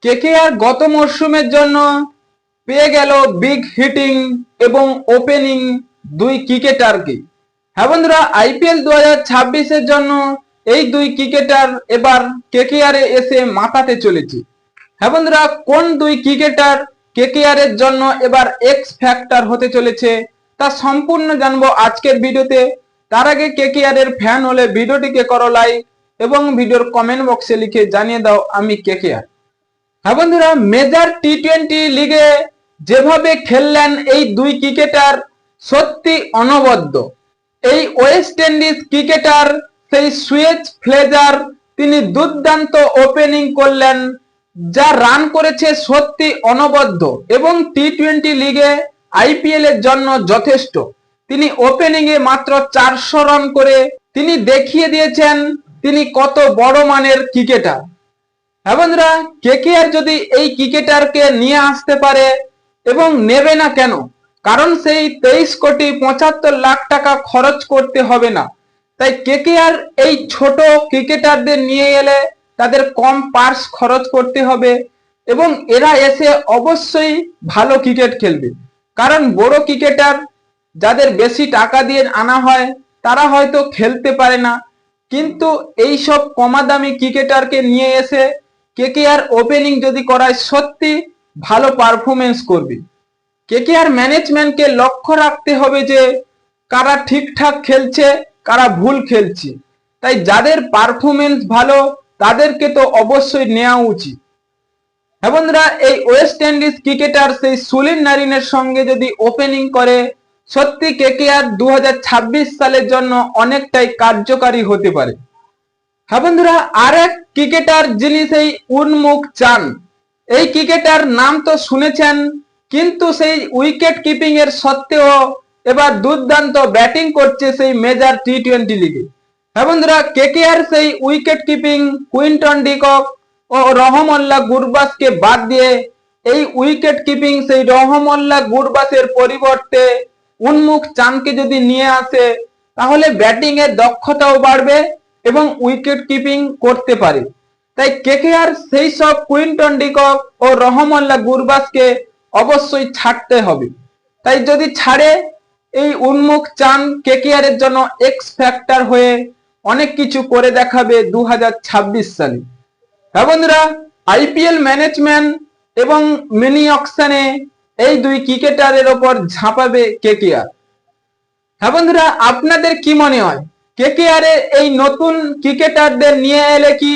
KKR গত মরশুমের জন্য পেয়ে গেল বিগ হিটিং এবং ওপেনিং দুই ক্রিকেটারকে। হ্যাঁ বন্ধুরা, আইপিএল 2026-এর জন্য এই দুই ক্রিকেটার এবার কেকেআর এ এসে মাতাতে চলেছে। হ্যাঁ বন্ধুরা, কোন দুই ক্রিকেটার কেকেআর এর জন্য এবার এক্স ফ্যাক্টর হতে চলেছে তা সম্পূর্ণ জানবো আজকের ভিডিওতে। তার আগে কেকেআর এর ফ্যান হলে ভিডিওটিকে করো লাইক এবং ভিডিওর কমেন্ট বক্সে লিখে জানিয়ে দাও আমি কেকেআর। হ্যাঁ বন্ধুরা, মেজর টি-20 লিগে যেভাবে খেললেন এই দুই ক্রিকেটার সত্যি অনবদ্য। এই ওয়েস্ট ইন্ডিজ ক্রিকেটার সেই সুয়েজ ফ্লেজার তিনি দুর্দান্ত ওপেনিং করলেন, যা রান করেছে সত্যি অনবদ্য এবং টি-20 লিগে আইপিএল এর জন্য যথেষ্ট। তিনি ওপেনিং এ মাত্র 400 রান করে তিনি দেখিয়ে দিয়েছেন তিনি কত বড় মানের ক্রিকেটার। হ্যাঁ বন্ধুরা, কেকেআর যদি এই ক্রিকেটারকে নিয়ে আসতে পারে এবং নেবে না কেন, কারণ সেই 23,75,00,000 টাকা খরচ করতে হবে না। তাই কেকেআর এই ছোট ক্রিকেটারদের নিয়ে এলে তাদের কম পার্স খরচ করতে হবে এবং এরা এসে অবশ্যই ভালো ক্রিকেট খেলবে। কারণ বড় ক্রিকেটার যাদের বেশি টাকা দিয়ে আনা হয় তারা হয়তো খেলতে পারে না, কিন্তু এই সব কমা দামি ক্রিকেটারকে নিয়ে এসে কেকেআর ওপেনিং যদি করায় সত্যি ভালো পারফরমেন্স করবে। কেকেআর ম্যানেজমেন্টকে লক্ষ্য রাখতে হবে যে কারা ঠিকঠাক খেলছে কারা ভুল খেলছে। তাই যাদের পারফরমেন্স ভালো তাদেরকে তো অবশ্যই নেওয়া উচিত। হ্যাঁ বন্ধুরা, এই ওয়েস্ট ইন্ডিজ ক্রিকেটার সেই সুনীল নারিনের সঙ্গে যদি ওপেনিং করে সত্যি কেকেআর 2026 সালের জন্য অনেকটাই কার্যকারী হতে পারে। হ্যাঁ বন্ধুরা, আরেক ক্রিকেটার যিনি সেই উন্মুক চান, এই ক্রিকেটার নাম তো শুনেছেন, কিন্তু সেই উইকেট কিপিং এর সত্ত্বেও এবার দুর্দান্ত ব্যাটিং করছে সেই মেজর টি-20 লিগে। হ্যাঁ বন্ধুরা, কেকেআর সেই উইকেট কিপিং কুইন্টন ডিকক ও রহমতুল্লাহ গুরবাজকে বাদ দিয়ে এই উইকেট কিপিং সেই রহমতুল্লাহ গুরবাজের পরিবর্তে উন্মুক চানকে যদি নিয়ে আসে তাহলে ব্যাটিং এর দক্ষতাও বাড়বে এবং উইকেট কিপিং করতে পারে। তাই কেকেআর সেই সব কুইন্টন ডিকক ও রহমতুল্লাহ গুরবাজকে অবশ্যই ছাড়তে হবে। তাই যদি ছাড়ে এই উন্মুক চান কেকেআর এর জন্য এক্স ফ্যাক্টর হয়ে অনেক কিছু করে দেখাবে 2026 সালে। হ্যাঁ বন্ধুরা, আইপিএল ম্যানেজমেন্ট এবং মিনি অকশনে এই দুই ক্রিকেটারের ওপর ঝাঁপাবে কেকেআর। হ্যাঁ বন্ধুরা, আপনাদের কি মনে হয় কেকেআর এর এই নতুন ক্রিকেটারদের নিয়ে এলে কি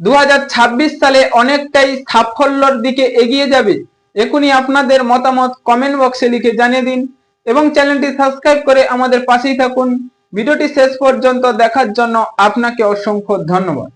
2026 সালে অনেকটাই সাফল্যের দিকে এগিয়ে যাবে? এখনই আপনাদের মতামত কমেন্ট বক্সে লিখে জানিয়ে দিন এবং চ্যানেলটি সাবস্ক্রাইব করে আমাদের পাশেই থাকুন। ভিডিওটি শেষ পর্যন্ত দেখার জন্য আপনাকে অসংখ্য ধন্যবাদ।